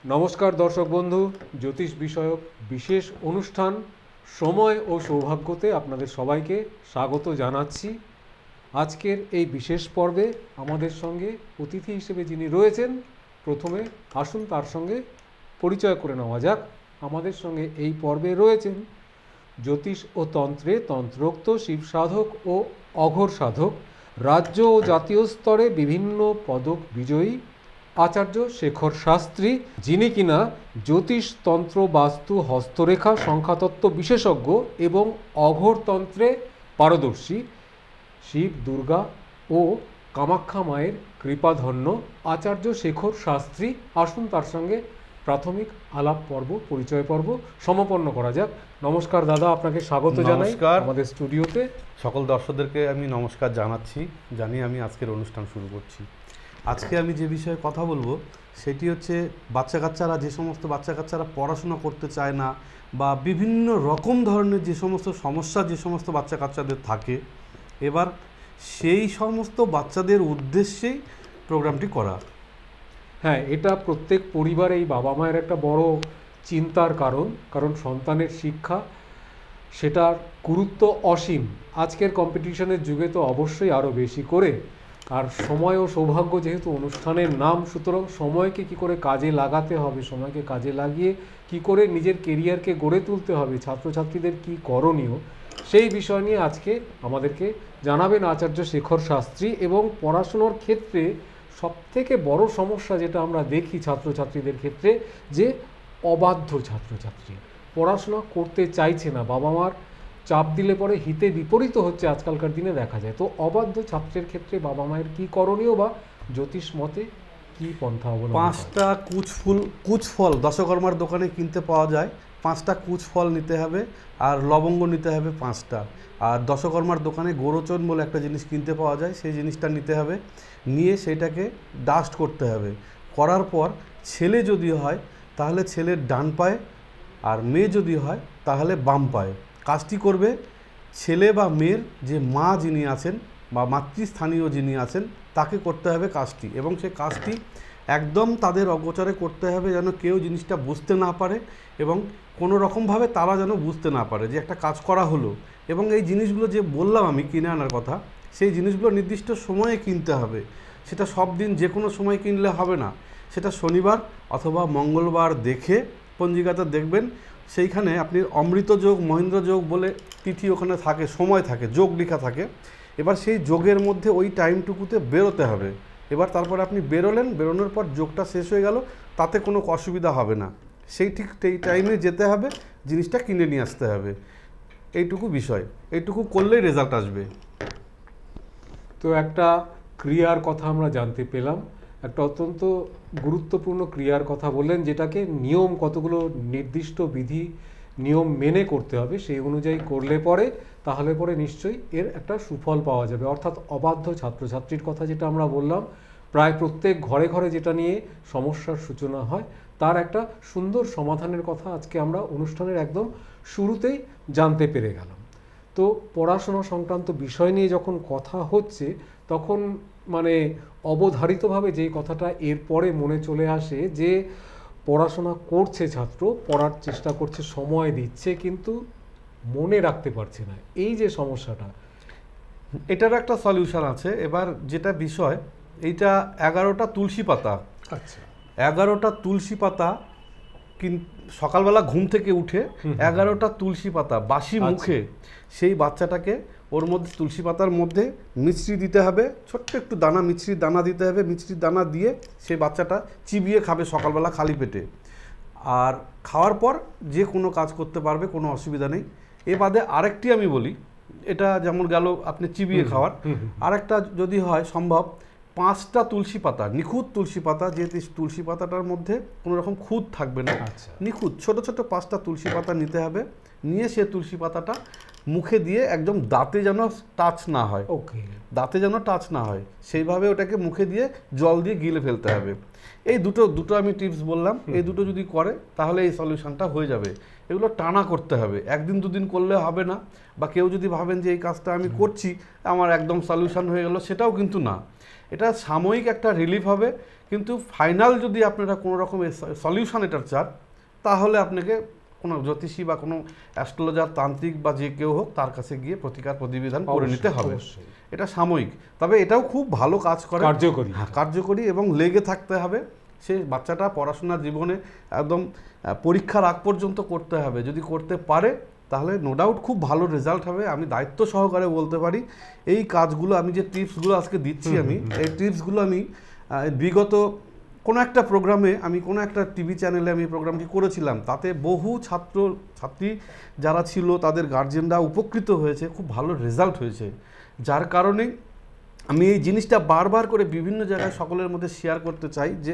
নমস্কার দর্শক বন্ধু, জ্যোতিষ বিষয়ক বিশেষ অনুষ্ঠান সময় ও সৌভাগ্যতে আপনাদের সবাইকে স্বাগত জানাচ্ছি। আজকের এই বিশেষ পর্বে আমাদের সঙ্গে অতিথি হিসেবে যিনি রয়েছেন, প্রথমে আসুন তার সঙ্গে পরিচয় করে নেওয়া যাক। আমাদের সঙ্গে এই পর্বে রয়েছেন জ্যোতিষ ও তন্ত্রে তন্ত্রোক্ত শিব সাধক ও অঘোর সাধক, রাজ্য ও জাতীয় স্তরে বিভিন্ন পদক বিজয়ী আচার্য শেখর শাস্ত্রী, যিনি কিনা জ্যোতিষ, তন্ত্র, বাস্তু, হস্তরেখা, সংখ্যাতত্ত্ব বিশেষজ্ঞ এবং অঘোরতন্ত্রে পারদর্শী। শিব, দুর্গা ও কামাখ্যা মায়ের কৃপাধন্য আচার্য শেখর শাস্ত্রী। আসুন তার সঙ্গে প্রাথমিক আলাপ পর্ব, পরিচয় পর্ব সমাপন্ন করা যাক। নমস্কার দাদা, আপনাকে স্বাগত জানাই আমাদের স্টুডিওতে। সকল দর্শকদেরকে আমি নমস্কার জানিয়ে আমি আজকের অনুষ্ঠান শুরু করছি। আজকে আমি যে বিষয়ে কথা বলবো সেটি হচ্ছে যে সমস্ত বাচ্চা কাচ্চারা পড়াশোনা করতে চায় না বা বিভিন্ন রকম ধরনের যে সমস্ত সমস্যা যে সমস্ত বাচ্চা কাচ্চাদের থাকে, এবার সেই সমস্ত বাচ্চাদের উদ্দেশ্যেই প্রোগ্রামটি করা। হ্যাঁ, এটা প্রত্যেক পরিবারেই বাবা মায়ের একটা বড় চিন্তার কারণ সন্তানের শিক্ষা, সেটার গুরুত্ব অসীম। আজকের কম্পিটিশনের যুগে তো অবশ্যই আরও বেশি করে। আর সময় ও সৌভাগ্য যেহেতু অনুষ্ঠানের নাম, সুতরাং সময়কে কি করে কাজে লাগাতে হবে, সময়কে কাজে লাগিয়ে কি করে নিজের কেরিয়ারকে গড়ে তুলতে হবে, ছাত্রছাত্রীদের কি করণীয়, সেই বিষয় নিয়ে আজকে আমাদেরকে জানাবেন আচার্য শেখর শাস্ত্রী। এবং পড়াশুনোর ক্ষেত্রে সবথেকে বড় সমস্যা যেটা আমরা দেখি ছাত্রছাত্রীদের ক্ষেত্রে, যে অবাধ্য ছাত্রছাত্রী পড়াশোনা করতে চাইছে না, বাবা মার চাপ দিলে পরে হিতে বিপরীত হচ্ছে আজকালকার দিনে দেখা যায়। তো অবাধ্য ছাত্রের ক্ষেত্রে বাবা মায়ের কি করণীয় বা জ্যোতিষ মতে কি পন্থা অবলম্বন? 5টা কুচফল দশকর্মার দোকানে কিনতে পাওয়া যায়। 5টা কুচফল নিতে হবে, আর লবঙ্গ নিতে হবে 5টা। আর দশকর্মার দোকানে গোরোচন বলে একটা জিনিস কিনতে পাওয়া যায়, সেই জিনিসটা নিতে হবে। নিয়ে সেটাকে ডাস্ট করতে হবে। করার পর ছেলে যদি হয় তাহলে ছেলের ডান পায়ে, আর মেয়ে যদি হয় তাহলে বাম পায়ে কাজটি করবে। ছেলে বা মেয়ের যে মা যিনি আছেন বা মাতৃস্থানীয় যিনি আছেন তাকে করতে হবে কাজটি, এবং সেই কাজটি একদম তাদের অগোচরে করতে হবে, যেন কেউ জিনিসটা বুঝতে না পারে এবং কোনো রকমভাবে তারা যেন বুঝতে না পারে যে একটা কাজ করা হলো। এবং এই জিনিসগুলো যে বললাম আমি কিনে আনার কথা, সেই জিনিসগুলো নির্দিষ্ট সময়ে কিনতে হবে। সেটা সব দিন যে কোনো সময় কিনলে হবে না, সেটা শনিবার অথবা মঙ্গলবার দেখে পঞ্জিকাতে দেখবেন, সেইখানে আপনি অমৃত যোগ, মহেন্দ্র যোগ বলে তিথি ওখানে থাকে, সময় থাকে, যোগ লেখা থাকে। এবার সেই যোগের মধ্যে ওই টাইমটুকুতে বেরোতে হবে। এবার তারপরে আপনি বেরোনোর পর যোগটা শেষ হয়ে গেল, তাতে কোনো অসুবিধা হবে না। সেই টাইমে যেতে হবে, জিনিসটা কিনে নিয়ে আসতে হবে। এইটুকু বিষয়, এইটুকু করলেই রেজাল্ট আসবে। তো একটা ক্রিয়ার কথা আমরা জানতে পেলাম, একটা অত্যন্ত গুরুত্বপূর্ণ ক্রিয়ার কথা বললেন, যেটাকে নিয়ম, কতগুলো নির্দিষ্ট বিধি নিয়ম মেনে করতে হবে, সেই অনুযায়ী করলে পরে তাহলে পরে নিশ্চয়ই এর একটা সুফল পাওয়া যাবে। অর্থাৎ অবাধ্য ছাত্রছাত্রীর কথা যেটা আমরা বললাম, প্রায় প্রত্যেক ঘরে ঘরে যেটা নিয়ে সমস্যার সূচনা হয়, তার একটা সুন্দর সমাধানের কথা আজকে আমরা অনুষ্ঠানের একদম শুরুতেই জানতে পেরে গেলাম। তো পড়াশোনা সংক্রান্ত বিষয় নিয়ে যখন কথা হচ্ছে, তখন মানে অবধারিতভাবে যেই কথাটা এরপরে মনে চলে আসে, যে পড়াশোনা করছে ছাত্র, পড়ার চেষ্টা করছে, সময় দিচ্ছে, কিন্তু মনে রাখতে পারছে না, এই যে সমস্যাটা, এটার একটা সলিউশন আছে। এবার যেটা বিষয়, এইটা 11টা তুলসী পাতা। আচ্ছা, 11টা তুলসী পাতা সকালবেলা ঘুম থেকে উঠে 11টা তুলসী পাতা বাসি মুখে সেই বাচ্চাটাকে ওর মধ্যে তুলসী পাতার মধ্যে মিছরি দিতে হবে, ছোট্ট একটু দানা, মিছরির দানা দিতে হবে। মিছরির দানা দিয়ে সেই বাচ্চাটা চিবিয়ে খাবে সকালবেলা খালি পেটে। আর খাওয়ার পর যে কোনো কাজ করতে পারবে, কোনো অসুবিধা নেই। এ বাদে আরেকটি আমি বলি, এটা যেমন গেল আপনি চিবিয়ে খাওয়ার, আরেকটা যদি হয় সম্ভব, 5টা তুলসী পাতা, নিখুঁত তুলসী পাতা, যে তুলসী পাতাটার মধ্যে কোনো রকম খুঁত থাকবে না, নিখুঁত ছোট ছোট 5টা তুলসী পাতা নিতে হবে। নিয়ে সে তুলসী পাতাটা মুখে দিয়ে একদম দাঁতে যেন টাচ না হয়, দাঁতে যেন টাচ না হয়, সেইভাবে ওটাকে মুখে দিয়ে জল দিয়ে গিলে ফেলতে হবে। এই দুটো আমি টিপস বললাম, এই দুটো যদি করে তাহলে এই সলিউশনটা হয়ে যাবে। এগুলো টানা করতে হবে, একদিন দুদিন করলে হবে না। বা কেউ যদি ভাবেন যে এই কাজটা আমি করছি, আমার একদম সলিউশন হয়ে গেল, সেটাও কিন্তু না। এটা সাময়িক একটা রিলিফ হবে, কিন্তু ফাইনাল যদি আপনারা কোনো রকমের সলিউশন এটার চান, তাহলে আপনাকে কোনো জ্যোতিষী বা কোনো অ্যাস্ট্রোলজার, তান্ত্রিক বা যে কেউ হোক তার কাছে গিয়ে প্রতিকার প্রতিবিধান করে নিতে হবে। এটা সাময়িক, তবে এটাও খুব ভালো কাজ করে, কার্যকরী। হ্যাঁ, কার্যকরী, এবং লেগে থাকতে হবে। সে বাচ্চাটা পড়াশোনার জীবনে একদম পরীক্ষার আগ পর্যন্ত করতে হবে। যদি করতে পারে তাহলে নো ডাউট খুব ভালো রেজাল্ট হবে। আমি দায়িত্ব সহকারে বলতে পারি, এই কাজগুলো আমি যে টিপসগুলো আজকে দিচ্ছি, আমি এই টিপসগুলো আমি বিগত কোনো একটা প্রোগ্রামে, আমি কোনো একটা টিভি চ্যানেলে আমি প্রোগ্রামটি করেছিলাম, তাতে বহু ছাত্র ছাত্রী যারা ছিল তাদের গার্জেনরা উপকৃত হয়েছে, খুব ভালো রেজাল্ট হয়েছে। যার কারণে আমি এই জিনিসটা বারবার করে বিভিন্ন জায়গায় সকলের মধ্যে শেয়ার করতে চাই, যে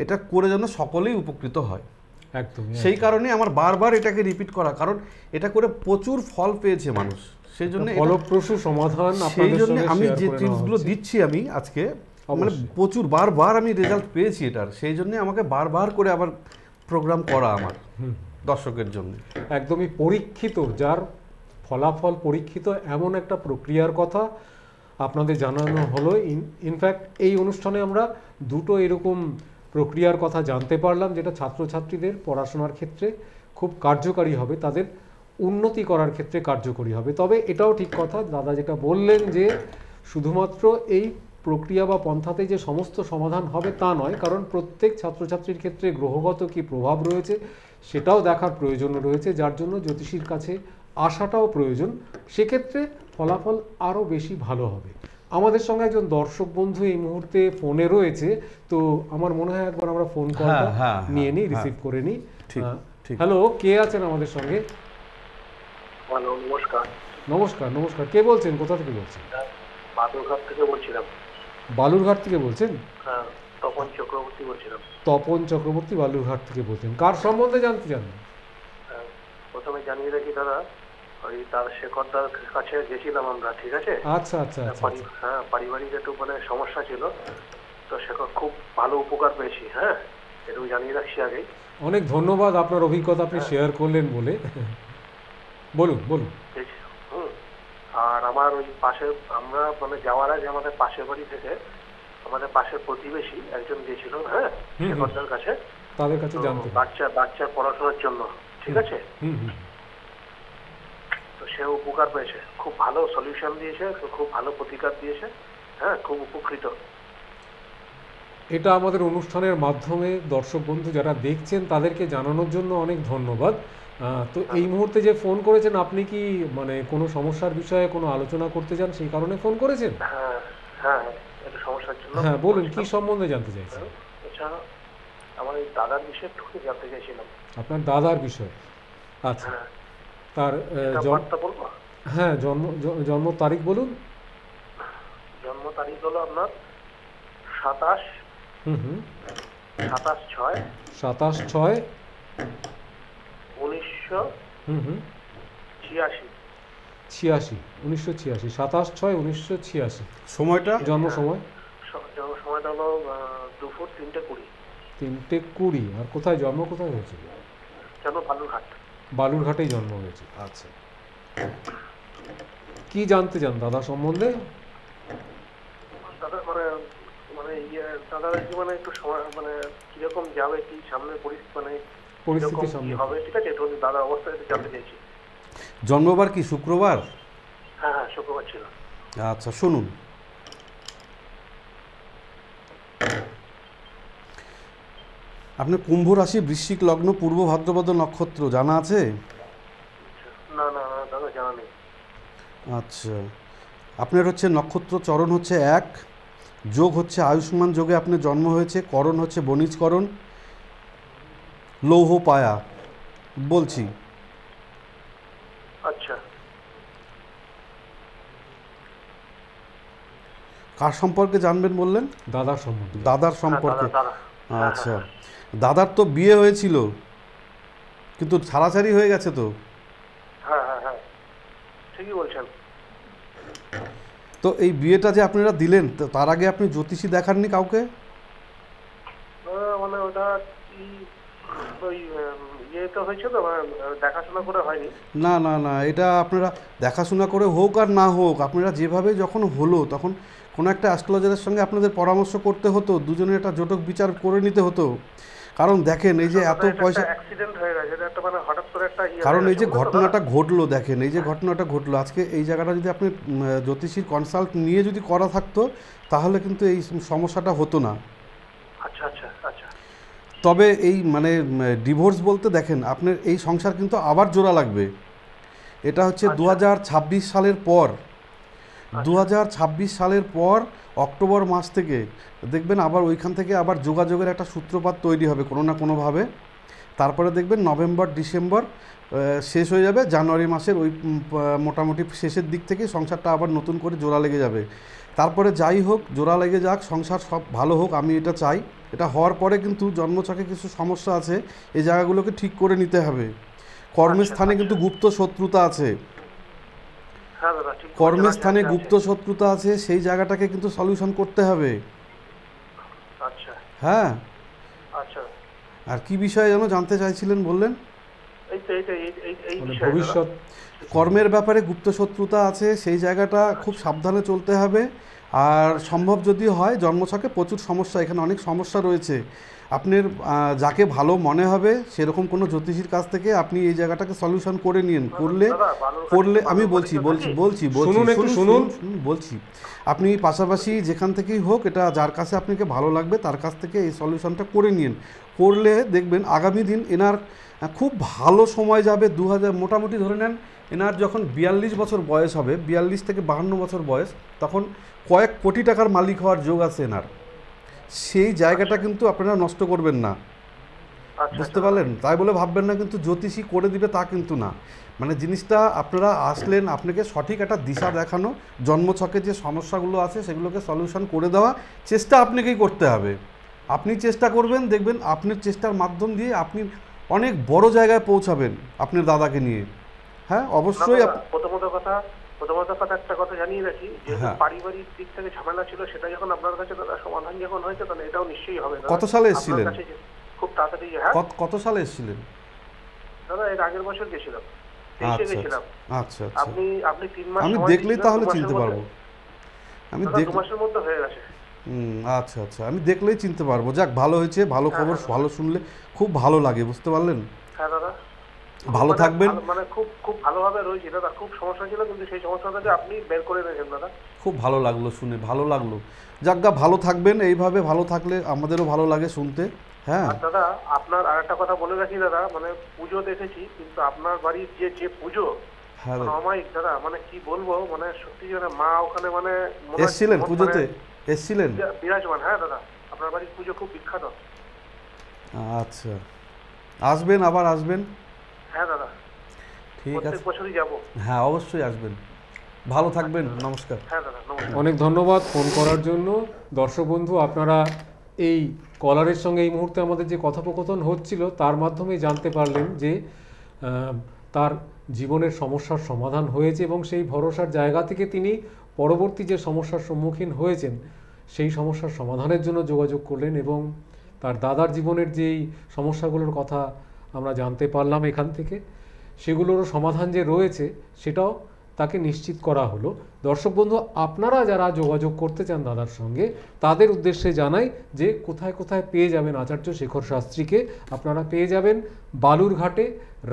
এটা করে যেন সকলেই উপকৃত হয়। একদম। সেই কারণে আমার বারবার এটাকে রিপিট করা, কারণ এটা করে প্রচুর ফল পেয়েছে মানুষ। সেই জন্য ফলপ্রসূ সমাধান সেই জন্য আমি যে টিপসগুলো দিচ্ছি আমি আজকে, মানে প্রচুর বারবার আমি রেজাল্ট পেয়েছি এটার, সেই জন্য আমাকে বারবার করে আবার প্রোগ্রাম করা আমার দর্শকের জন্য। একদমই পরীক্ষিত, যার ফলাফল পরীক্ষিত এমন একটা প্রক্রিয়ার কথা আপনাদের জানানো হলো। ইনফ্যাক্ট এই অনুষ্ঠানে আমরা দুটো এরকম প্রক্রিয়ার কথা জানতে পারলাম, যেটা ছাত্রছাত্রীদের পড়াশোনার ক্ষেত্রে খুব কার্যকারী হবে, তাদের উন্নতি করার ক্ষেত্রে কার্যকরী হবে। তবে এটাও ঠিক কথা দাদা যেটা বললেন, যে শুধুমাত্র এই প্রক্রিয়া বা পন্থাতে যে সমস্ত সমাধান হবে তা নয়, কারণ প্রত্যেক ছাত্রছাত্রীর ক্ষেত্রে গ্রহগত কি প্রভাব রয়েছে সেটাও দেখার প্রয়োজন রয়েছে, যার জন্য জ্যোতিষীর কাছে আসাটাও প্রয়োজন। সেক্ষেত্রে ফলাফল আরও বেশি ভালো হবে। আমাদের সঙ্গে একজন দর্শক বন্ধু এই মুহূর্তে ফোনে রয়েছে, তো আমার মনে হয় একবার আমরা ফোন কলটা নিয়ে নিই, রিসিভ করে নিই। হ্যালো, কে আছেন আমাদের সঙ্গে? হ্যালো, নমস্কার। নমস্কার। নমস্কার, কে বলছেন, কোথা থেকে বলছেন? বালুরঘাট থেকে বলছিলাম। বালুরঘাট থেকে বলছেন? হ্যাঁ, তপন চক্রবর্তী বলছিলাম। তপন চক্রবর্তী বালুরঘাট থেকে বলছেন। কার সম্বন্ধে জানতে চান? প্রথমে জানিয়ে রাখি দাদা, ওই তার শেখরদার কাছে গেছিলাম আমরা, ঠিক আছে? আচ্ছা আচ্ছা আচ্ছা। হ্যাঁ, পারিবারিক একটু মানে সমস্যা ছিল, তো শেখর খুব ভালো উপকার পেয়েছি। হ্যাঁ, এটুকু জানিয়ে রাখছি আগেই। অনেক ধন্যবাদ আপনার অভিজ্ঞতা আপনি শেয়ার করলেন বলে। বলুন বলুন। আর আমার ওই পাশে, আমরা মানে যাওয়ার আগে আমাদের পাশের বাড়ি থেকে আমাদের পাশের প্রতিবেশী একজন গেছিল, হ্যাঁ, শেখরদার কাছে, তাদের কাছে জানতে বাচ্চার পড়াশোনার জন্য, ঠিক আছে? তো সে উপকার পেয়েছে, খুব ভালো সলিউশন দিয়েছে, খুব ভালো প্রতিকার দিয়েছে। হ্যাঁ, খুব উপকৃত। এটা আমাদের অনুষ্ঠানের মাধ্যমে দর্শক বন্ধু যারা দেখছেন তাদেরকে জানানোর জন্য অনেক ধন্যবাদ। তো এই মুহূর্তে যে ফোন করেছেন, আপনি কি মানে কোনো সমস্যার বিষয়ে কোনো আলোচনা করতে চান, সেই কারণে ফোন করেছেন? হ্যাঁ হ্যাঁ, একটা সমস্যার জন্য। হ্যাঁ বলুন, কি সম্বন্ধে জানতে চাইছেন? আচ্ছা, আমার এই দাদার বিষয়ে একটু জানতে চাইছিলাম। আপনার দাদার বিষয়ে? আচ্ছা, তার হ্যাঁ জন্ম তারিখ বলুন। জন্ম তারিখ হলো আপনার 27/6 27/6/1986। 27/6/1986। সময়টা, জন্ম সময়? সময়টা হলো দুপুর 3:20। 3:20। আর কোথায় জন্ম, কোথায় হয়েছিল? জন্ম বালুরঘাট। বালুরঘাটেই জন্ম হয়েছে। আচ্ছা, কি জানতে চান দাদা সম্বন্ধে? দাদা মানে দাদার জীবনে একটু সময় মানে কিরকম যাবে, কি সামনে পরিস্থিতি সামনে হবে, ঠিক আছে? একটু দাদা অবস্থা একটু জানতে চাইছি। জন্মবার কি শুক্রবার? হ্যাঁ হ্যাঁ, শুক্রবার ছিল। আচ্ছা, শুনুন। আপনি কুম্ভ রাশি, বৃশ্চিক লগ্ন, পূর্ব ভাদ্রপদ নক্ষত্র, জানা আছে? না না না দাদা, জানা নেই। আচ্ছা, আপনার হচ্ছে নক্ষত্র চরণ হচ্ছে 1, যোগ হচ্ছে আয়ুষ্মান যোগে আপনার জন্ম হয়েছে, করণ হচ্ছে বণিজকরণ, লৌহ পায়া বলছি। আচ্ছা, কার সম্পর্কে জানবেন বললেন? দাদার সম্বন্ধে। দাদার সম্পর্কে? আচ্ছা, দাদার তো বিয়ে হয়েছিল কিন্তু ছাড়াছাড়ি হয়ে গেছে তো? হ্যাঁ হ্যাঁ হ্যাঁ, ঠিকই বলছেন। তো এই বিয়েটা যে আপনারা দিলেন, তার আগে আপনি জ্যোতিষী দেখাননি কাউকে? মানে ওটা কি ওই তো হয়েছে তো দেখাশোনা করে হয়নি? না না না, এটা আপনারা দেখাশোনা করে হোক আর না হোক, আপনারা যেভাবে যখন হলো তখন কোনো একটা অ্যাস্ট্রোলজারের সঙ্গে আপনাদের পরামর্শ করতে হতো, দুজনের একটা জটক বিচার করে নিতে হতো। কারণ দেখেন এই যে এত পয়সা, অ্যাক্সিডেন্ট হয়ে গেছে, এটা একটা হঠাৎ করে একটা কারণ এই যে ঘটনাটা ঘটলো, দেখেন এই যে ঘটনাটা ঘটলো আজকে, এই জায়গাটা যদি আপনি জ্যোতিষীর কনসাল্ট নিয়ে যদি করা থাকতো তাহলে কিন্তু এই সমস্যাটা হতো না। আচ্ছা আচ্ছা আচ্ছা। তবে এই ডিভোর্স বলতে দেখেন আপনার এই সংসার কিন্তু আবার জোড়া লাগবে। এটা হচ্ছে 2026 সালের পর, 2026 সালের পর অক্টোবর মাস থেকে দেখবেন আবার ওইখান থেকে আবার যোগাযোগের একটা সূত্রপাত তৈরি হবে কোনো না কোনোভাবে। তারপরে দেখবেন নভেম্বর ডিসেম্বর শেষ হয়ে যাবে, জানুয়ারি মাসের ওই মোটামুটি শেষের দিক থেকে সংসারটা আবার নতুন করে জোড়া লেগে যাবে। তারপরে যাই হোক, জোড়া লেগে যাক, সংসার সব ভালো হোক, আমি এটা চাই। এটা হওয়ার পরে কিন্তু জন্মছকে কিছু সমস্যা আছে, এই জায়গাগুলোকে ঠিক করে নিতে হবে। কর্মস্থানে কিন্তু গুপ্ত শত্রুতা আছে, কর্মস্থানে গুপ্ত শত্রুতা আছে, সেই জায়গাটাকে কিন্তু সলিউশন করতে হবে। আচ্ছা হ্যাঁ, আচ্ছা। আর কি বিষয়ে যেন জানতে চাইছিলেন বললেন? ভবিষ্যৎ কর্মের ব্যাপারে গুপ্ত শত্রুতা আছে, সেই জায়গাটা খুব সাবধানে চলতে হবে। আর সম্ভব যদি হয়, জন্মছকে প্রচুর সমস্যা, এখানে অনেক সমস্যা রয়েছে। আপনার যাকে ভালো মনে হবে সেরকম কোনো জ্যোতিষীর কাছ থেকে আপনি এই জায়গাটাকে সলিউশন করে নিন। করলে আমি বলছি আপনি পাশাপাশি যেখান থেকেই হোক, এটা যার কাছে আপনাকে ভালো লাগবে তার কাছ থেকে এই সলিউশনটা করে নিন। করলে দেখবেন আগামী দিন এনার খুব ভালো সময় যাবে। মোটামুটি ধরে নেন এনার যখন 42 বছর বয়স হবে, 42 থেকে 52 বছর বয়স, তখন কয়েক কোটি টাকার মালিক হওয়ার যোগ আছে এনার। সেই জায়গাটা কিন্তু আপনারা নষ্ট করবেন না, বুঝতে পারলেন? তাই বলে ভাববেন না কিন্তু জ্যোতিষী করে দিবে, তা কিন্তু না। জিনিসটা আপনারা আসলেন, আপনাকে সঠিক একটা দিশা দেখানো, জন্মছকে যে সমস্যাগুলো আছে সেগুলোকে সলিউশন করে দেওয়া, চেষ্টা আপনাকেই করতে হবে। আপনি চেষ্টা করবেন, দেখবেন আপনার চেষ্টার মাধ্যম দিয়ে আপনি অনেক বড় জায়গায় পৌঁছাবেন আপনার দাদাকে নিয়ে। হ্যাঁ, অবশ্যই। প্রথমত কথা একটা কথা জানিয়ে রাখি, যে পারিবারিক দিক থেকে ঝামেলা ছিল, সেটা যখন আপনার কাছে দাদা সমাধান যখন হয়েছে, তাহলে এটাও নিশ্চয়ই হবে। কত সালে এসেছিলেন? খুব তাড়াতাড়ি। হ্যাঁ, কত সালে এসেছিলেন দাদা? এর আগের বছর গেছিলাম। আচ্ছা, আপনি 3 মাস, আমি দেখলেই তাহলে চিনতে পারবো। আমি 2 মাসের মধ্যে হয়ে গেছে। আচ্ছা আচ্ছা, আমি দেখলেই চিনতে পারবো। যাক, ভালো হয়েছে, ভালো খবর, ভালো শুনলে খুব ভালো লাগে, বুঝতে পারলেন? হ্যাঁ দাদা, ভালো থাকবেন। খুব ভালোভাবে রয়েছে দাদা, খুব সমস্যা ছিল, কিন্তু সেই সমস্যাটাকে আপনি বের করে দিয়েছেন দাদা। খুব ভালো লাগলো শুনে, ভালো লাগলো। যাক, ভালো থাকবেন, এইভাবে ভালো থাকলে আমাদেরও ভালো লাগে শুনতে। হ্যাঁ দাদা, আপনার আরেকটা কথা বলে রাখি দাদা, পুজো দেখেছি, কিন্তু আপনার বাড়ির যে পুজো অমায়িক দাদা, কি বলবো, সত্যি মা ওখানে এসেছিলেন পুজোতে, এসেছিলেন বিরাজমান। হ্যাঁ দাদা, আপনার বাড়ির পুজো খুব বিখ্যাত। আচ্ছা, আসবেন, আবার আসবেন। হ্যাঁ দাদা, ঠিক আছে, বছরই যাব। হ্যাঁ, অবশ্যই আসবেন। ভালো থাকবেন, নমস্কার। হ্যাঁ দাদা, নমস্কার। অনেক ধন্যবাদ ফোন করার জন্য। দর্শক বন্ধু, আপনারা এই কলারের সঙ্গে এই মুহূর্তে আমাদের যে কথোপকথন হচ্ছিল, তার মাধ্যমে জানতে পারলেন যে তার জীবনের সমস্যার সমাধান হয়েছে, এবং সেই ভরসার জায়গা থেকে তিনি পরবর্তী যে সমস্যার সম্মুখীন হয়েছেন সেই সমস্যার সমাধানের জন্য যোগাযোগ করলেন, এবং তার দাদার জীবনের যেই সমস্যাগুলোর কথা আমরা জানতে পারলাম এখান থেকে, সেগুলোরও সমাধান যে রয়েছে সেটাও তাকে নিশ্চিত করা হলো। দর্শক বন্ধু, আপনারা যারা যোগাযোগ করতে চান দাদার সঙ্গে, তাদের উদ্দেশ্যে জানাই যে কোথায় কোথায় পেয়ে যাবেন আচার্য শেখর শাস্ত্রীকে। আপনারা পেয়ে যাবেন বালুরঘাটে,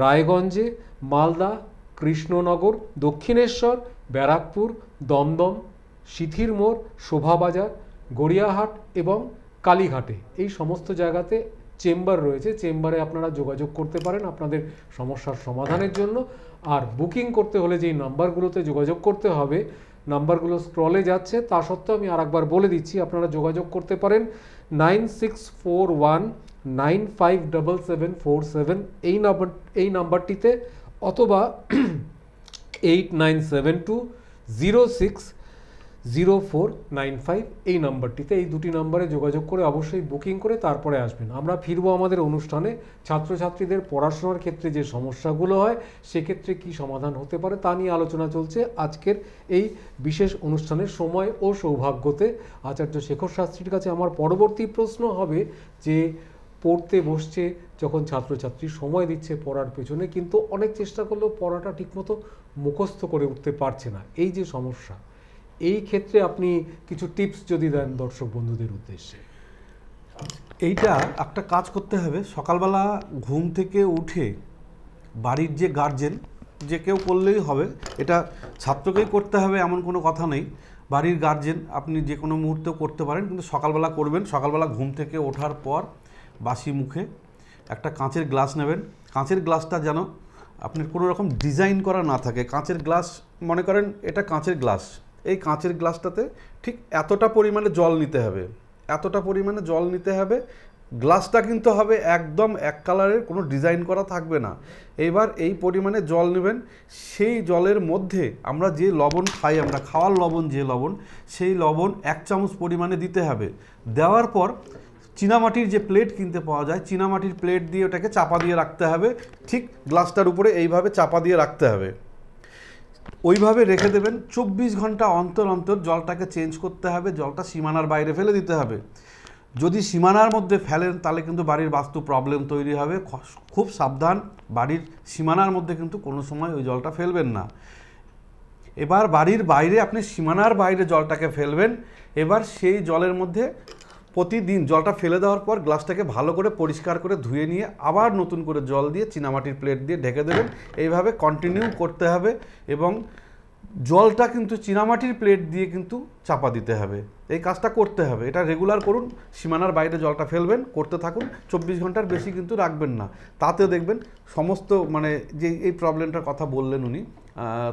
রায়গঞ্জে, মালদা, কৃষ্ণনগর, দক্ষিণেশ্বর, ব্যারাকপুর, দমদম, সিথির মোড়, শোভাবাজার, গড়িয়াহাট এবং কালীঘাটে। এই সমস্ত জায়গাতে চেম্বার রয়েছে। চেম্বারে আপনারা যোগাযোগ করতে পারেন আপনাদের সমস্যার সমাধানের জন্য। আর বুকিং করতে হলে যেই নাম্বারগুলোতে যোগাযোগ করতে হবে, নাম্বারগুলো স্ক্রলে যাচ্ছে, তা সত্ত্বেও আমি আরেকবার বলে দিচ্ছি। আপনারা যোগাযোগ করতে পারেন 9641957747 এই নাম্বারটিতে, অথবা 8972060495 এই নাম্বারটিতে। এই দুটি নাম্বারে যোগাযোগ করে অবশ্যই বুকিং করে তারপরে আসবেন। আমরা ফিরবো আমাদের অনুষ্ঠানে। ছাত্রছাত্রীদের পড়াশোনার ক্ষেত্রে যে সমস্যাগুলো হয়, সেক্ষেত্রে কি সমাধান হতে পারে তা নিয়ে আলোচনা চলছে আজকের এই বিশেষ অনুষ্ঠানের সময় ও সৌভাগ্যতে। আচার্য শেখর শাস্ত্রীর কাছে আমার পরবর্তী প্রশ্ন হবে যে পড়তে বসছে, যখন ছাত্রছাত্রী সময় দিচ্ছে পড়ার পেছনে, কিন্তু অনেক চেষ্টা করলেও পড়াটা ঠিকমতো মুখস্থ করে উঠতে পারছে না, এই যে সমস্যা, এই ক্ষেত্রে আপনি কিছু টিপস যদি দেন দর্শক বন্ধুদের উদ্দেশ্যে। এইটা একটা কাজ করতে হবে, সকালবেলা ঘুম থেকে উঠে বাড়ির যে গার্জেন, যে কেউ করলেই হবে, এটা ছাত্রকেই করতে হবে এমন কোনো কথা নেই, বাড়ির গার্জেন আপনি যে কোনো মুহূর্তেও করতে পারেন, কিন্তু সকালবেলা করবেন। সকালবেলা ঘুম থেকে ওঠার পর বাসি মুখে একটা কাঁচের গ্লাস নেবেন। কাঁচের গ্লাসটা যেন আপনার কোনো রকম ডিজাইন করা না থাকে। কাঁচের গ্লাস, মনে করেন এটা কাঁচের গ্লাস, এই কাঁচের গ্লাসটাতে ঠিক এতটা পরিমাণে জল নিতে হবে, এতটা পরিমাণে জল নিতে হবে। গ্লাসটা কিন্তু হবে একদম এক কালারের, কোনো ডিজাইন করা থাকবে না। এইবার এই পরিমাণে জল নেবেন, সেই জলের মধ্যে আমরা যে লবণ খাই, আমরা খাওয়ার লবণ যে লবণ, সেই লবণ 1 চামচ পরিমাণে দিতে হবে। দেওয়ার পর চীনামাটির যে প্লেট কিনতে পাওয়া যায়, চীনামাটির প্লেট দিয়ে ওটাকে চাপা দিয়ে রাখতে হবে, ঠিক গ্লাসটার উপরে এইভাবে চাপা দিয়ে রাখতে হবে। ওইভাবে রেখে দেবেন। 24 ঘন্টা অন্তর অন্তর জলটাকে চেঞ্জ করতে হবে, জলটা সীমানার বাইরে ফেলে দিতে হবে। যদি সীমানার মধ্যে ফেলেন তাহলে কিন্তু বাড়ির বাস্তু প্রবলেম তৈরি হবে। খুব সাবধান, বাড়ির সীমানার মধ্যে কিন্তু কোনো সময় ওই জলটা ফেলবেন না। এবার বাড়ির বাইরে, আপনি সীমানার বাইরে জলটাকে ফেলবেন। এবার সেই জলের মধ্যে প্রতিদিন জলটা ফেলে দেওয়ার পর গ্লাসটাকে ভালো করে পরিষ্কার করে ধুয়ে নিয়ে আবার নতুন করে জল দিয়ে চীনামাটির প্লেট দিয়ে ঢেকে দেবেন। এইভাবে কন্টিনিউ করতে হবে এবং জলটা কিন্তু চীনামাটির প্লেট দিয়ে কিন্তু চাপা দিতে হবে। এই কাজটা করতে হবে, এটা রেগুলার করুন। সীমানার বাইরে জলটা ফেলবেন, করতে থাকুন। 24 ঘন্টার বেশি কিন্তু রাখবেন না। তাতে দেখবেন সমস্ত মানে যে এই প্রবলেমটার কথা বললেন উনি,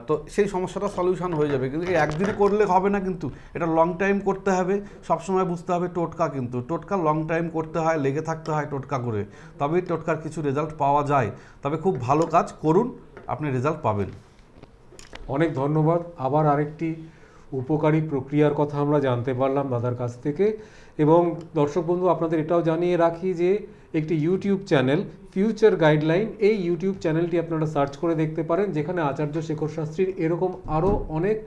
তো সেই সমস্যাটা সলিউশন হয়ে যাবে। কিন্তু এই একদিনে করলে হবে না, কিন্তু এটা লং টাইম করতে হবে। সবসময় বুঝতে হবে টোটকা, কিন্তু টোটকা লং টাইম করতে হয়, লেগে থাকতে হয় টোটকা করে, তবেই টোটকার কিছু রেজাল্ট পাওয়া যায়। তবে খুব ভালো কাজ করুন, আপনি রেজাল্ট পাবেন। অনেক ধন্যবাদ। আবার আরেকটি উপকারী প্রক্রিয়ার কথা আমরা জানতে পারলাম দাদার কাছ থেকে। এবং দর্শক বন্ধু, আপনাদের এটাও জানিয়ে রাখি যে একটি ইউটিউব চ্যানেল ফিউচার গাইডলাইন, এই ইউটিউব চ্যানেলটি আপনারা সার্চ করে দেখতে পারেন, যেখানে আচার্য শেখর শাস্ত্রীর এরকম আরও অনেক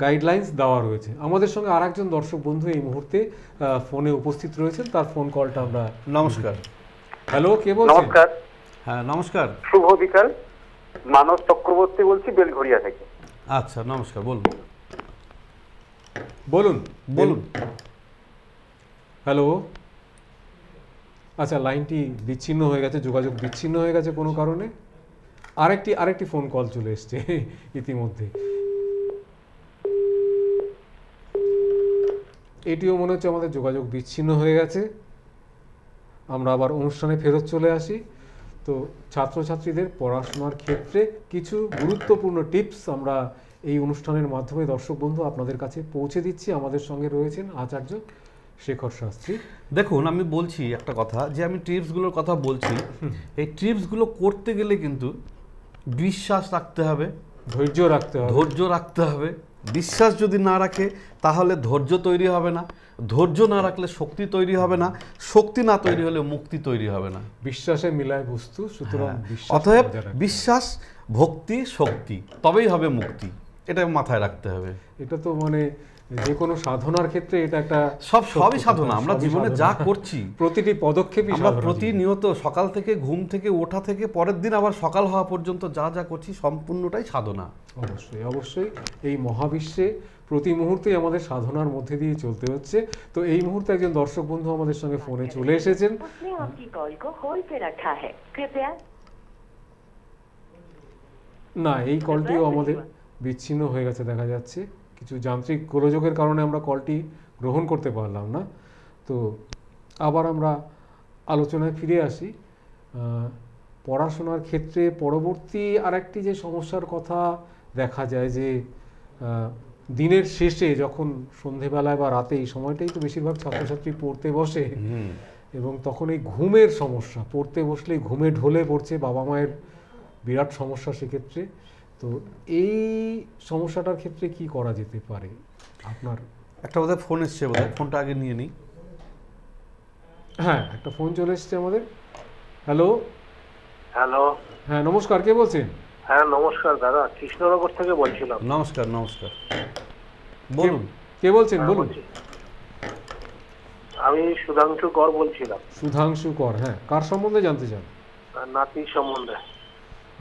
গাইডলাইন্স দেওয়া রয়েছে। আমাদের সঙ্গে আর একজন দর্শক বন্ধু এই মুহূর্তে ফোনে উপস্থিত রয়েছেন, তার ফোন কলটা আমরা। নমস্কার। হ্যালো, কে বলছেন? নমস্কার। হ্যাঁ নমস্কার। শুভ বিকাল। মানস চক্রবর্তী বলছি, বেলঘরিয়া থেকে। আচ্ছা নমস্কার, বলুন বলুন বলুন। হ্যালো। আচ্ছা, লাইনটি বিচ্ছিন্ন হয়ে গেছে, যোগাযোগ বিচ্ছিন্ন হয়ে গেছে কোনো কারণে। আরেকটি ফোন কল চলে এসছে ইতিমধ্যে। এটিও মনে হচ্ছে আমাদের যোগাযোগ বিচ্ছিন্ন হয়ে গেছে। আমরা আবার অনুষ্ঠানে ফেরত চলে আসি। তো ছাত্রছাত্রীদের পড়াশোনার ক্ষেত্রে কিছু গুরুত্বপূর্ণ টিপস আমরা এই অনুষ্ঠানের মাধ্যমে দর্শক বন্ধু আপনাদের কাছে পৌঁছে দিচ্ছি। আমাদের সঙ্গে রয়েছেন আচার্য শেখর শাস্ত্রী। দেখুন, আমি বলছি একটা কথা, যে আমি টিপসগুলোর কথা বলছি, এই টিপসগুলো করতে গেলে কিন্তু বিশ্বাস রাখতে হবে, ধৈর্য রাখতে হবে। ধৈর্য রাখতে হবে। বিশ্বাস যদি না রাখে তাহলে ধৈর্য তৈরি হবে না, ধৈর্য না রাখলে শক্তি তৈরি হবে না, শক্তি না তৈরি হলে মুক্তি তৈরি হবে না। বিশ্বাসে মিলায় বস্তু, সুতরাং অতএব বিশ্বাস, ভক্তি, শক্তি, তবেই হবে মুক্তি। এটা মাথায় রাখতে হবে। এটা তো মানে যে কোনো সাধনার ক্ষেত্রে এটা একটা সবই সাধনা। আমরা জীবনে যা করছি প্রতিটি পদক্ষেপই আমরা প্রতিনিয়ত সকাল থেকে ঘুম থেকে ওঠা থেকে পরের দিন আবার সকাল হওয়া পর্যন্ত যা যা করছি সম্পূর্ণটাই সাধনা। অবশ্যই অবশ্যই এই মহাবিশ্বে প্রতি মুহূর্তেই আমাদের সাধনার মধ্যে দিয়ে চলতে হচ্ছে। তো এই মুহূর্তে একজন দর্শক বন্ধু আমাদের সঙ্গে ফোনে চলে এসেছেন। না, এই কলটিও আমাদের বিচ্ছিন্ন হয়ে গেছে দেখা যাচ্ছে। কিছু যান্ত্রিক গোলযোগের কারণে আমরা কলটি গ্রহণ করতে পারলাম না। তো আবার আমরা আলোচনায় ফিরে আসি। পড়াশোনার ক্ষেত্রে পরবর্তী আরেকটি যে সমস্যার কথা দেখা যায় যে দিনের শেষে যখন সন্ধেবেলায় বা রাতে, এই সময়টাই তো বেশিরভাগ ছাত্রছাত্রী পড়তে বসে, এবং তখন এই ঘুমের সমস্যা, পড়তে বসলেই ঘুমে ঢলে পড়ছে, বাবা মায়ের বিরাট সমস্যা সেক্ষেত্রে। তো এই সমস্যাটার ক্ষেত্রে কি করা যেতে পারে? আপনার একটা বোধহয় ফোন এসছে, বোধহয় ফোনটা আগে নিয়ে নিই। হ্যাঁ, একটা ফোন চলে এসছে আমাদের। হ্যালো। হ্যালো। হ্যাঁ নমস্কার, কে বলছেন? হ্যাঁ নমস্কার দাদা, কৃষ্ণনগর থেকে বলছিলাম। নমস্কার নমস্কার, বলুন কে বলছেন? বলুন। আমি সুধাংশু কর বলছিলাম। সুধাংশু কর, হ্যাঁ, কার সম্বন্ধে জানতে চান? নাতির সম্বন্ধে।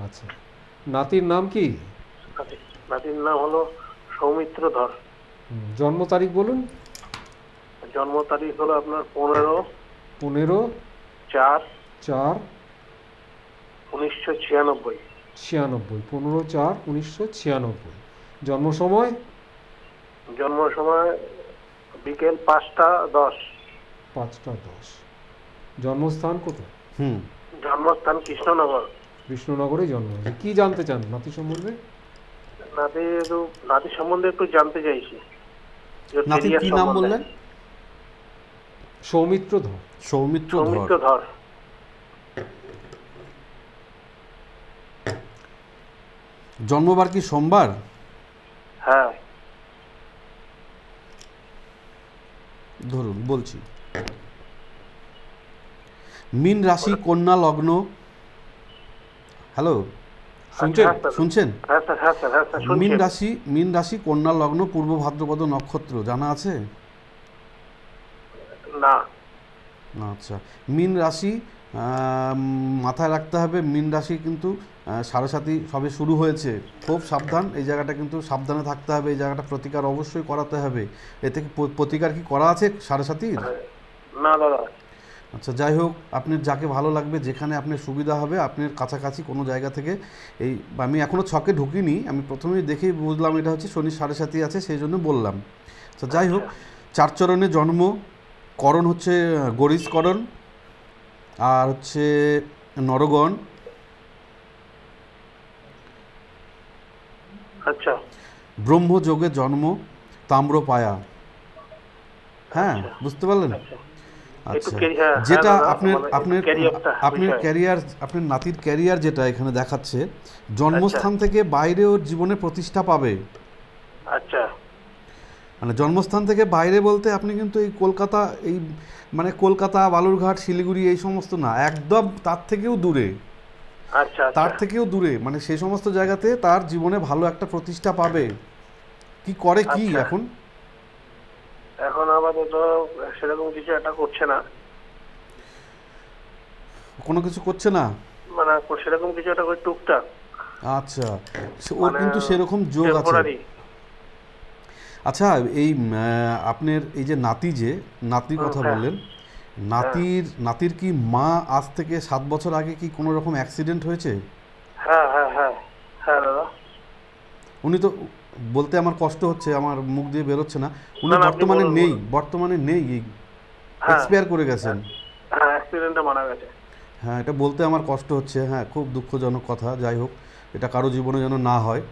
আচ্ছা, নাতির নাম কি? নাতির নাম হলো সৌমিত্র ধর। জন্ম তারিখ বলুন। জন্ম তারিখ হলো আপনার 15/4/1996। 15/4/1996। জন্ম সময়? জন্ম সময় বিকেল 5টা 10। 5টা 10। জন্মস্থান কোথায়? জন্মস্থান কৃষ্ণনগর। কৃষ্ণনগরে জন্ম হয়েছে। কি জানতে চান নাতি সম্বন্ধে? নাতি সম্বন্ধে একটু জানতে চাইছি। নাতির কি নাম বললেন? সৌমিত্র ধর। সৌমিত্র ধর। জন্মবার কি সোমবার? হ্যাঁ। ধরুন বলছি, মীন রাশি কন্যা লগ্ন। হ্যালো, শুনছেন? মীন রাশি কন্যা লগ্ন, পূর্ব ভাদ্রপদ নক্ষত্র। জানা আছে? না। আচ্ছা, মীন রাশি মাথায় রাখতে হবে। মীন রাশি কিন্তু সাড়ে সাতি সবে শুরু হয়েছে, খুব সাবধান। এই জায়গাটা কিন্তু সাবধানে থাকতে হবে। এই জায়গাটা প্রতিকার অবশ্যই করাতে হবে। এতে কি প্রতিকার কি করা আছে সাড়ে সাতির? না দাদা। আচ্ছা, যাই হোক, আপনার যাকে ভালো লাগবে, যেখানে আপনার সুবিধা হবে, আপনার কাছাকাছি কোনো জায়গা থেকে এই, আমি এখনও ছকে ঢুকিনি, আমি প্রথমেই দেখেই বুঝলাম এটা হচ্ছে শনি সাড়ে সাতি আছে, সেই জন্য বললাম। আচ্ছা, যাই হোক, চারচরণে জন্ম, করণ হচ্ছে গরিষ্করণ, আর হচ্ছে নরগণ। আচ্ছা। ব্রহ্মযোগে জন্ম, তাম্রপায়া। হ্যাঁ, বুঝতে পারলেন? আচ্ছা, যেটা আপনার ক্যারিয়ার, আপনার নাতির ক্যারিয়ার যেটা এখানে দেখাচ্ছে, জন্মস্থান থেকে বাইরে ওর জীবনে প্রতিষ্ঠা পাবে। আচ্ছা, মানে জন্মস্থান থেকে বাইরে বলতে আপনি কিন্তু এই কলকাতা, এই মানে কলকাতা, বালুরঘাট, শিলিগুড়ি এই সমস্ত না, একদম তার থেকেও দূরে। আচ্ছা, তার থেকেও দূরে, মানে সেই সমস্ত জায়গাতে তার জীবনে ভালো একটা প্রতিষ্ঠা পাবে। কি করে কি এখন? এখন আপাতত সেরকম কিছু একটা করছে না। কোনো কিছু করছে না, মানে সেরকম কিছু একটা করে টুকটাক। আচ্ছা, ওর কিন্তু সেরকম যোগ আছে। আচ্ছা, এই আপনার এই যে নাতির কথা বললেন, নাতির কি মা আজ থেকে 7 বছর আগে কি কোনো রকম অ্যাক্সিডেন্ট হয়েছে? হ্যাঁ হ্যাঁ হ্যাঁ হ্যাঁ দাদা। উনি তো বলতে আমার কষ্ট হচ্ছে, আমার মুখ দিয়ে বেরোচ্ছে না। উনি বর্তমানে নেই, এক্সপায়ার করে গেছেন। হ্যাঁ, অ্যাক্সিডেন্টে মারা গেছে। হ্যাঁ, এটা বলতে আমার কষ্ট হচ্ছে। হ্যাঁ, খুব দুঃখজনক কথা। যাই হোক, এটা কারো জীবনে যেন না হয়।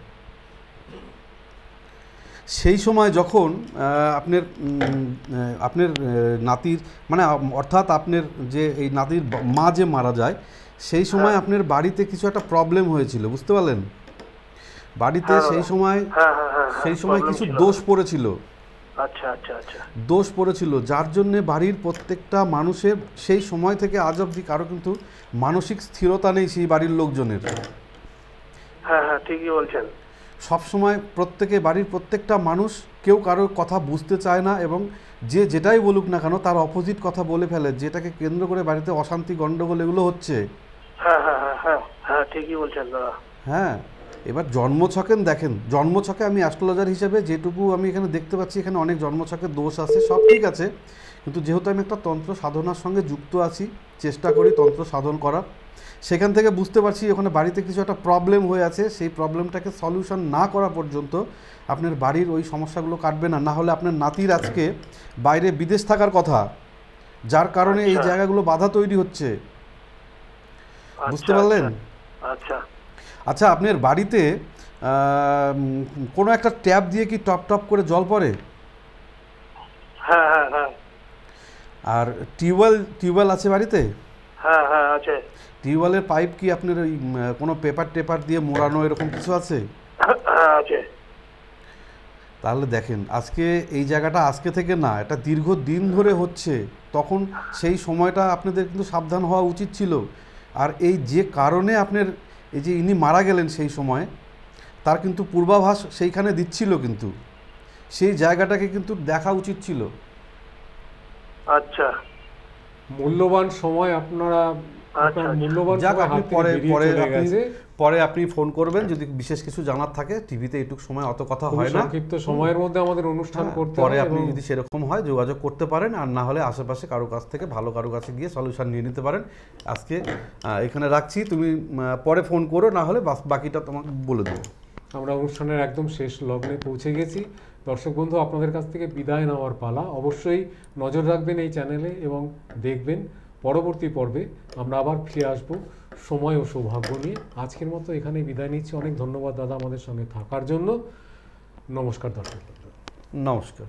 সেই সময় যখন আপনার নাতির, মানে অর্থাৎ আপনার যে এই নাতির মা যে মারা যায়, সেই সময় আপনার বাড়িতে কিছু একটা প্রবলেম হয়েছিল, বুঝতে পারলেন? বাড়িতে সেই সময় কিছু দোষ পড়েছিল। আচ্ছা আচ্ছা আচ্ছা। দোষ পড়েছিল, যার জন্যে বাড়ির প্রত্যেকটা মানুষের সেই সময় থেকে আজ অবধি কারো কিন্তু মানসিক স্থিরতা নেই সেই বাড়ির লোকজনের। হ্যাঁ হ্যাঁ, ঠিকই বলছেন। সবসময় বাড়ির প্রত্যেকটা মানুষ কেউ কারোর কথা বুঝতে চায় না, এবং যে যেটাই বলুক না কেন তার অপোজিট কথা বলে ফেলে, যেটাকে কেন্দ্র করে বাড়িতে অশান্তি, গন্ডগোল এগুলো হচ্ছে। হ্যাঁ হ্যাঁ হ্যাঁ হ্যাঁ হ্যাঁ, ঠিকই বলছেন দাদা। হ্যাঁ, এবার জন্মছকে দেখেন, জন্মছকে আমি অ্যাস্ট্রোলজার হিসেবে যেটুকু আমি এখানে দেখতে পাচ্ছি, এখানে অনেক জন্মছকের দোষ আছে, সব ঠিক আছে, কিন্তু যেহেতু আমি একটা তন্ত্র সাধনার সঙ্গে যুক্ত আছি, চেষ্টা করি তন্ত্র সাধন করার, সেখান থেকে বুঝতে পারছি ওখানে বাড়িতে কিছু একটা প্রবলেম হয়ে আছে। সেই প্রবলেমটাকে সলিউশন না করা পর্যন্ত আপনার বাড়ির ওই সমস্যাগুলো কাটবে না। না হলে আপনার নাতির আজকে বাইরে বিদেশ থাকার কথা, যার কারণে এই জায়গাগুলো বাধা তৈরি হচ্ছে, বুঝতে পারলেন? আচ্ছা আচ্ছা, আপনার বাড়িতে কোনো একটা ট্যাপ দিয়ে কি টপ টপ করে জল পড়ে? হ্যাঁ হ্যাঁ হ্যাঁ। আর টিউবওয়েল আছে বাড়িতে? হ্যাঁ হ্যাঁ আছে। টিউবওয়েলের পাইপ কি আপনার ওই কোনো পেপার দিয়ে মোড়ানো এরকম কিছু আছে? আছে। তাহলে দেখেন, আজকে এই জায়গাটা আজকে থেকে না, এটা দীর্ঘ দিন ধরে হচ্ছে, তখন সেই সময়টা আপনাদের কিন্তু সাবধান হওয়া উচিত ছিল। আর এই যে কারণে আপনার এই যে ইনি মারা গেলেন, সেই সময় তার কিন্তু পূর্বাভাস সেইখানে দিচ্ছিল, কিন্তু সেই জায়গাটাকে কিন্তু দেখা উচিত ছিল। আচ্ছা মূল্যবান সময় আপনার মূল্যবান যাক, সময় আপনি হাত থেকে বেরিয়ে চলে গেছে। পরে আপনি ফোন করবেন যদি বিশেষ কিছু জানার থাকে। টিভিতে এইটুক সময় অত কথা খুবই হয় না। সংক্ষিপ্ত সময়ের মধ্যে আমাদের অনুষ্ঠান করতে পরে হয় আপনি এবং যদি সেরকম হয় যোগাযোগ করতে পারেন, আর না হলে আশেপাশে কারো কাছ থেকে ভালো কারো কাছে গিয়ে সলিউশন নিয়ে নিতে পারেন। আজকে এখানে রাখছি, তুমি পরে ফোন করো, না হলে বাকিটা তোমাকে বলে দেবো। আমরা অনুষ্ঠানের একদম শেষ লগ্নে পৌঁছে গেছি। দর্শক বন্ধু, আপনাদের কাছ থেকে বিদায় নেওয়ার পালা। অবশ্যই নজর রাখবেন এই চ্যানেলে এবং দেখবেন পরবর্তী পর্বে আমরা আবার ফিরে আসব সময় ও সৌভাগ্য নিয়ে। আজকের মতো এখানে বিদায় নিচ্ছি। অনেক ধন্যবাদ দাদা আমাদের সঙ্গে থাকার জন্য। নমস্কার দর্শক। নমস্কার।